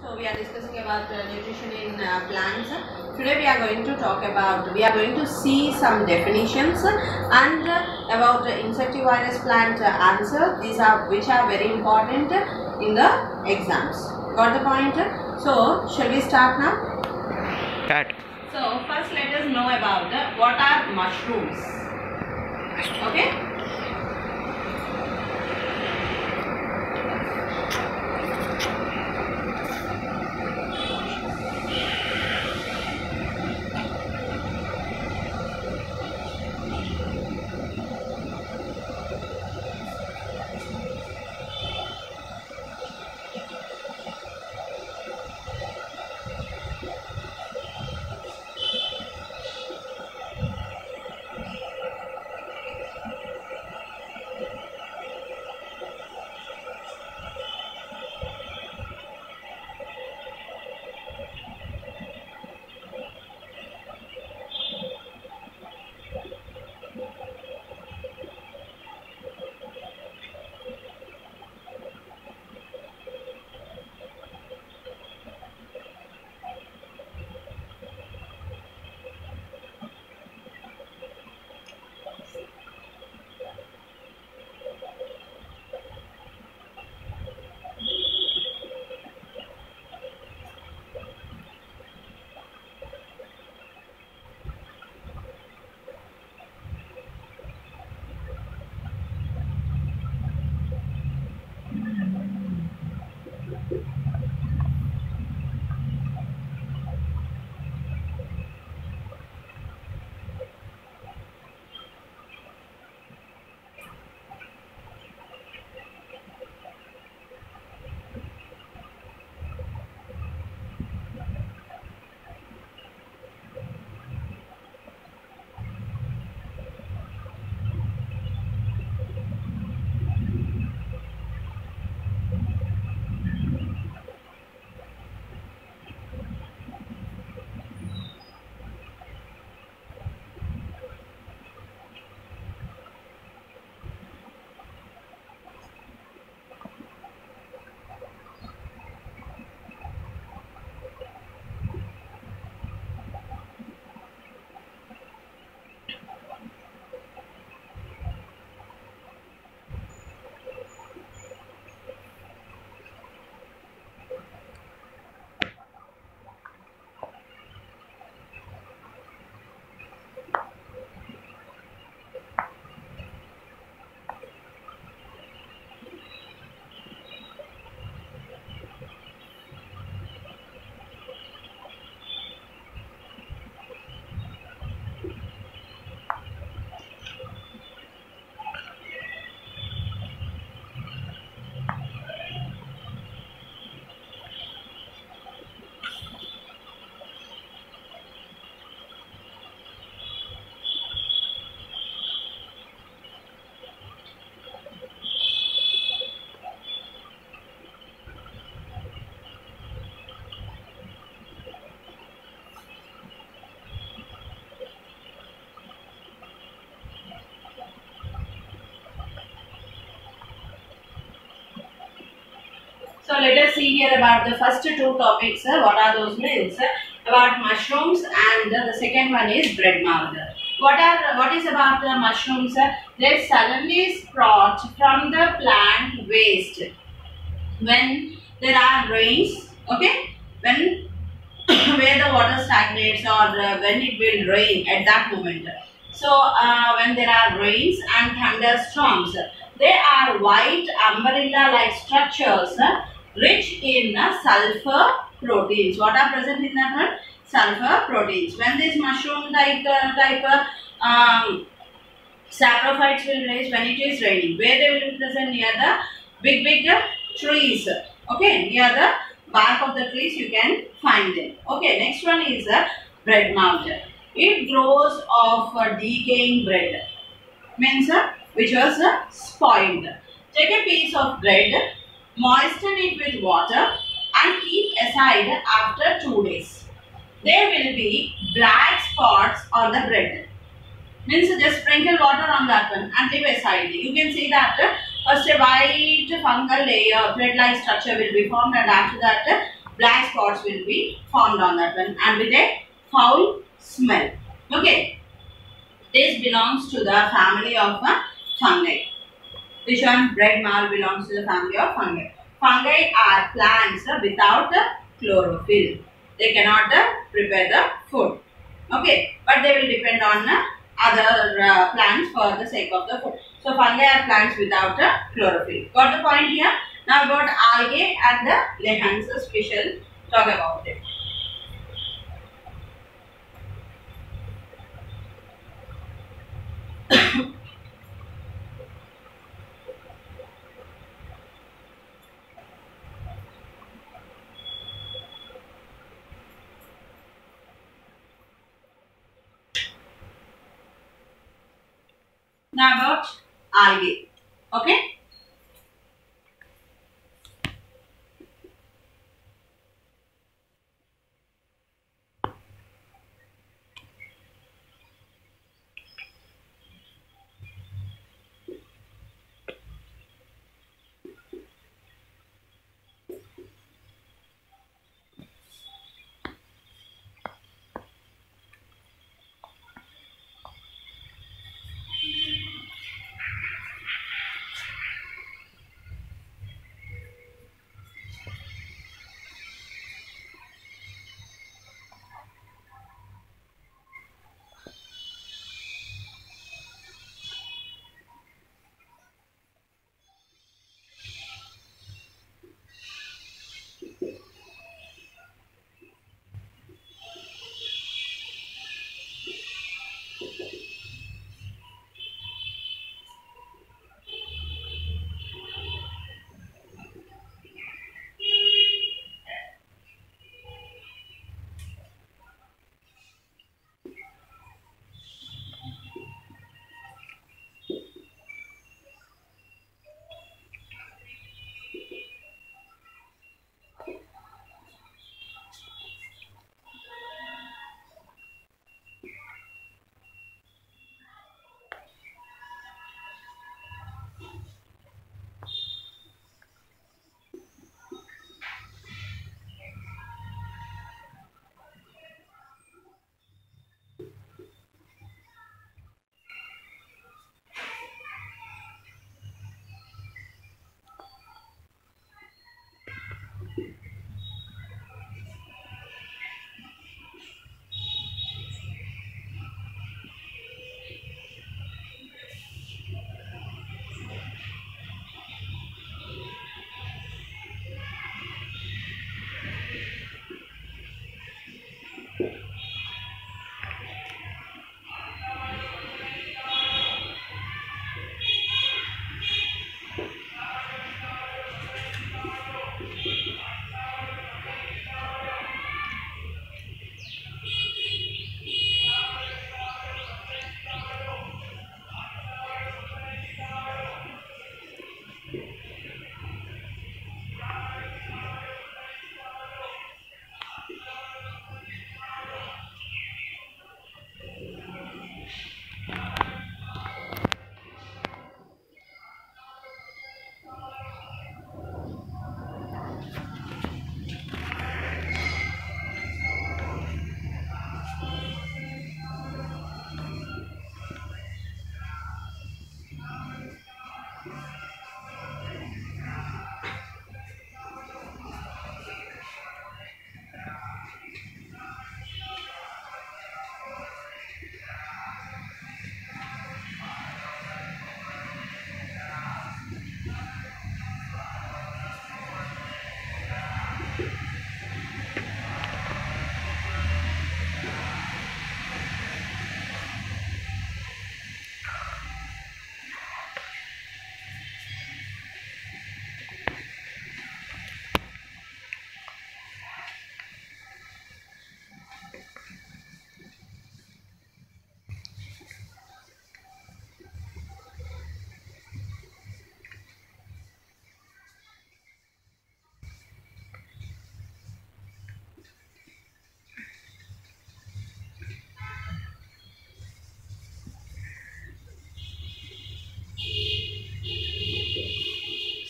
So we are discussing about nutrition in plants. Today we are going to see some definitions and about insectivorous plant answer. These are which are very important in the exams. Got the point? So shall we start now? Start. So first let us know about what are mushrooms. Okay. So let us see here about the first two topics. What are those means? About mushrooms, and the second one is bread mouth. What is about the mushrooms? They suddenly sprout from the plant waste when there are rains. Okay, when where the water stagnates or when it will rain at that moment. So when there are rains and thunderstorms, they are white umbrella-like structures rich in sulfur proteins. What are present in that one? Sulfur proteins. When this mushroom type saprophytes will raise when it is raining, where they will be present near the big trees. Okay, near the bark of the trees you can find them. Okay, next one is bread mouth. It grows off decaying bread, means which was spoiled. Take a piece of bread, moisten it with water and keep aside after 2 days. There will be black spots on the bread. Means just sprinkle water on that one and leave aside. You can see that first a white fungal layer, thread-like structure will be formed, and after that black spots will be found on that one and with a foul smell. Okay, this belongs to the family of fungi. Which one? Bread marl belongs to the family of fungi. Fungi are plants without chlorophyll. They cannot prepare the food. Okay, but they will depend on other plants for the sake of the food. So fungi are plants without chlorophyll. Got the point here? Now about algae and the lichens, we shall talk about it. Now about algae. Okay.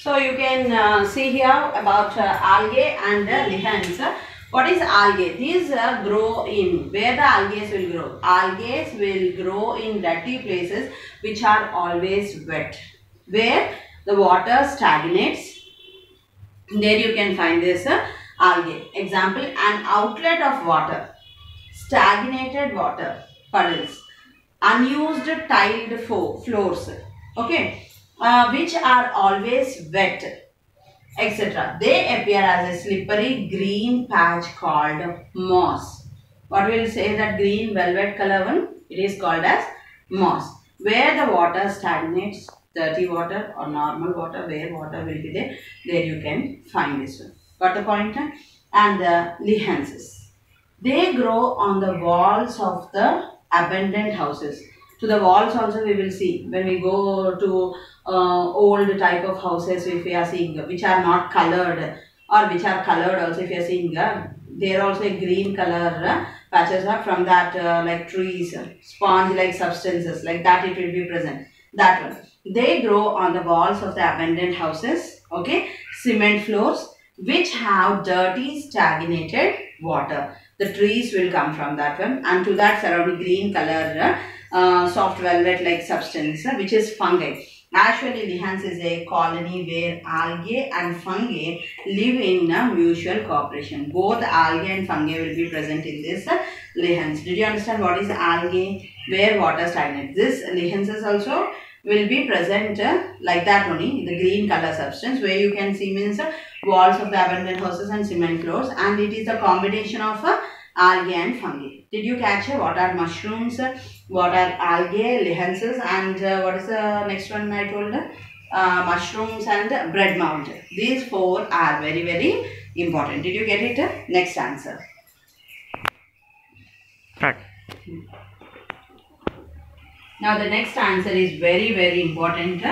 So you can see here about algae and lichens. What is algae? These grow in where the algae will grow. Algae will grow in dirty places which are always wet, where the water stagnates. There you can find this algae. Example, an outlet of water, stagnated water, puddles, unused tiled floors, okay, which are always wet, etc. They appear as a slippery green patch called moss. What will say that green velvet color one? It is called as moss. Where the water stagnates, dirty water or normal water, where water will be there you can find this one. Got the point? And the lichens. They grow on the walls of the abandoned houses. To the walls also we will see when we go to old type of houses, if we are seeing which are not colored or which are colored also, if you are seeing there also a green color patches are from that like trees, sponge like substances like that, it will be present. That one. They grow on the walls of the abandoned houses, okay, cement floors which have dirty stagnated water. The trees will come from that one, and to that surrounding green color soft velvet like substance which is fungi. Actually, lichens is a colony where algae and fungi live in mutual cooperation. Both algae and fungi will be present in this lichens. Did you understand what is algae? Where water stagnates. This lichens is also will be present like that only, the green color substance where you can see means walls of the abandoned houses and cement floors, and it is a combination of algae and fungi. Did you catch what are mushrooms, what are algae, lichens, and what is the next one I told? Mushrooms and bread mound. These four are very, very important. Did you get it? Next answer. Right. Now the next answer is very, very important,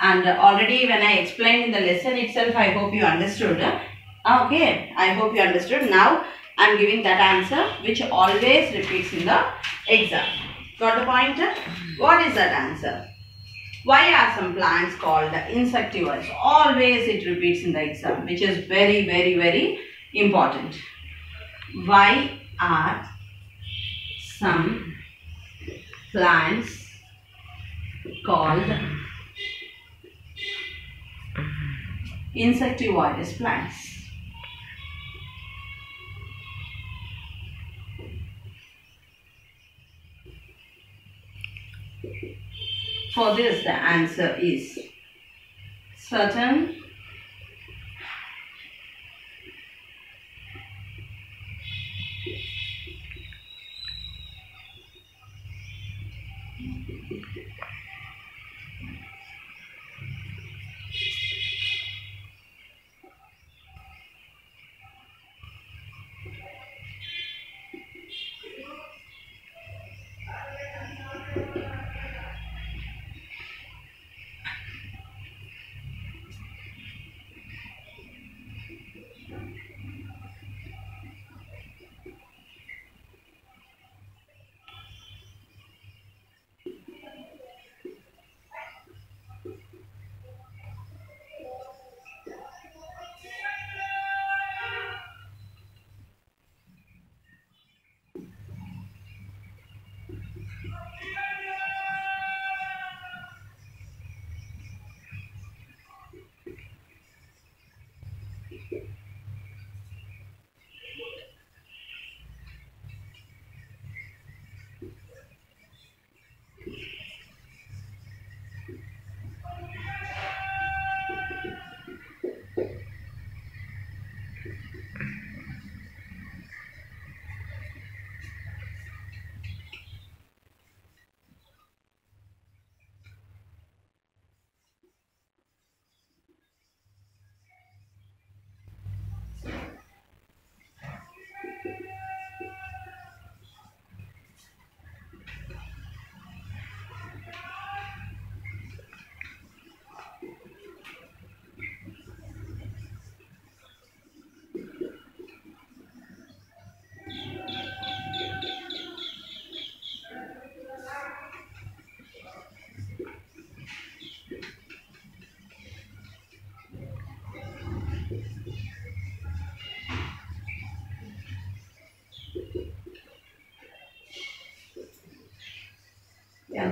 and already when I explained in the lesson itself, I hope you understood. Okay, I hope you understood. Now I am giving that answer which always repeats in the exam. Got the point? What is that answer? Why are some plants called insectivores? Always it repeats in the exam, which is very, very, very important. Why are some plants called insectivorous plants? For this, the answer is certain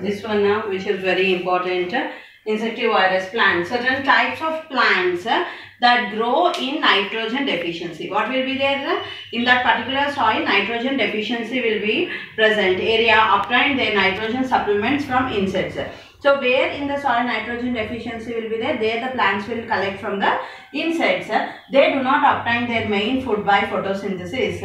this one now, which is very important. Insectivorous plants. Certain types of plants that grow in nitrogen deficiency. What will be there? In that particular soil, nitrogen deficiency will be present. Area obtained their nitrogen supplements from insects. So where in the soil nitrogen deficiency will be there the plants will collect from the insects. They do not obtain their main food by photosynthesis.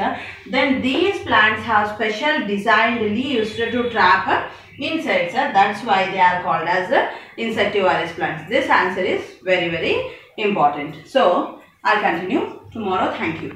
Then these plants have special designed leaves to trap insects. That's why they are called as insectivorous plants. This answer is very important. So I'll continue tomorrow. Thank you.